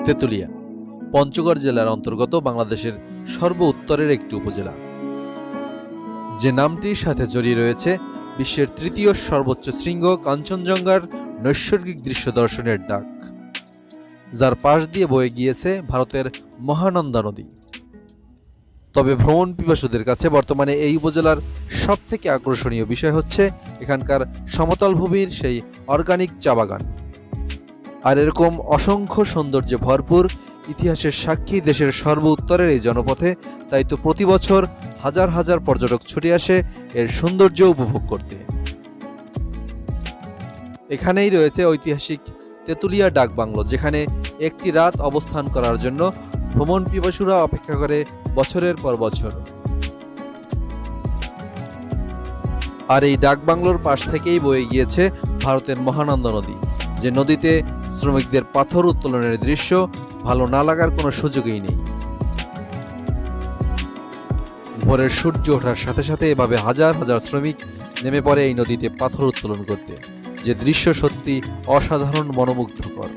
তেঁতুলিয়া পঞ্চগড় জেলার অন্তর্গত বাংলাদেশের সর্ব উত্তরের একটি উপজেলা, যে নামটির সাথে জড়িয়ে রয়েছে বিশ্বের তৃতীয় সর্বোচ্চ শৃঙ্গ কাঞ্চনজঙ্ঘার নৈসর্গিক দৃশ্য দর্শনের ডাক, যার পাশ দিয়ে বয়ে গিয়েছে ভারতের মহানন্দা নদী। তবে ভ্রমণ পিপাসুদের কাছে বর্তমানে এই উপজেলার সবথেকে আকর্ষণীয় বিষয় হচ্ছে এখানকার সমতল ভূমির সেই অর্গানিক চা বাগান। আর এরকম অসংখ্য সৌন্দর্যে ভরপুর ইতিহাসের সাক্ষী দেশের সর্ব উত্তরের এই জনপথে, তাই তো প্রতি বছর হাজার হাজার পর্যটক ছুটে আসে এর সৌন্দর্য উপভোগ করতে। এখানেই রয়েছে ঐতিহাসিক তেঁতুলিয়া ডাক বাংলো, যেখানে একটি রাত অবস্থান করার জন্য ভ্রমণ পিপাসুরা অপেক্ষা করে বছরের পর বছর। আর এই ডাক বাংলোর পাশ থেকেই বয়ে গিয়েছে ভারতের মহানন্দা নদী, যে নদীতে শ্রমিকদের পাথর উত্তোলনের দৃশ্য ভালো না লাগার কোনো সুযোগই নেই। ভোরের সূর্য ওঠার সাথে সাথে এভাবে হাজার হাজার শ্রমিক নেমে পড়ে এই নদীতে পাথর উত্তোলন করতে, যে দৃশ্য সত্যি অসাধারণ মনোমুগ্ধকর।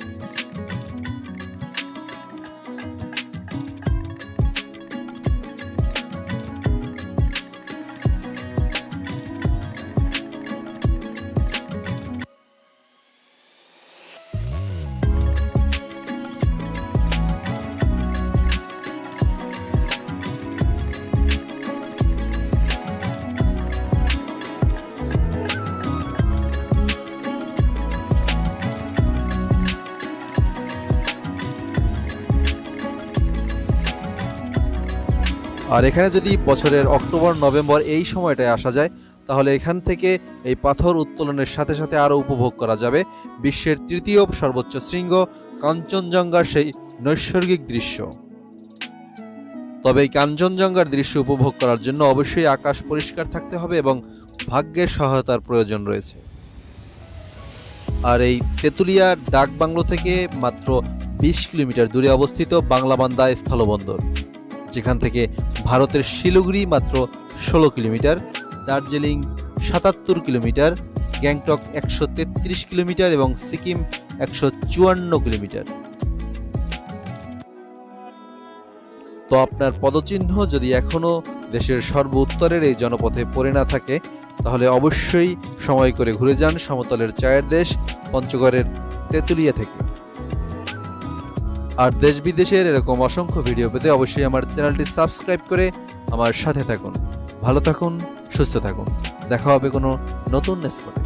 আর এখানে যদি বছরের অক্টোবর নভেম্বর এই সময়টায় আসা যায়, তাহলে এখান থেকে এই পাথর উত্তোলনের সাথে সাথে আরও উপভোগ করা যাবে বিশ্বের তৃতীয় সর্বোচ্চ শৃঙ্গ কাঞ্চনজঙ্ঘার সেই নৈসর্গিক দৃশ্য। তবে এই কাঞ্চনজঙ্ঘার দৃশ্য উপভোগ করার জন্য অবশ্যই আকাশ পরিষ্কার থাকতে হবে এবং ভাগ্যের সহায়তার প্রয়োজন রয়েছে। আর এই তেঁতুলিয়া ডাক বাংলো থেকে মাত্র 20 কিলোমিটার দূরে অবস্থিত বাংলাবান্ধা স্থলবন্দর, যেখান থেকে ভারতের শিলিগুড়ি মাত্র 16 kilometre, Darjeeling 77 kilometre, Gangtok 133 kilometre এবং সিকিম 154 কিলোমিটার। তো আপনার পদচিহ্ন যদি এখনও দেশের সর্ব উত্তরের এই জনপথে পড়ে না থাকে, তাহলে অবশ্যই সময় করে ঘুরে যান সমতলের চায়ের দেশ পঞ্চগড়ের তেঁতুলিয়া থেকে। আর দেশ বিদেশের এরকম অসংখ্য ভিডিও পেতে অবশ্যই আমার চ্যানেলটি সাবস্ক্রাইব করে আমার সাথে থাকুন। ভালো থাকুন, সুস্থ থাকুন। দেখা হবে কোনো নতুন স্পটে।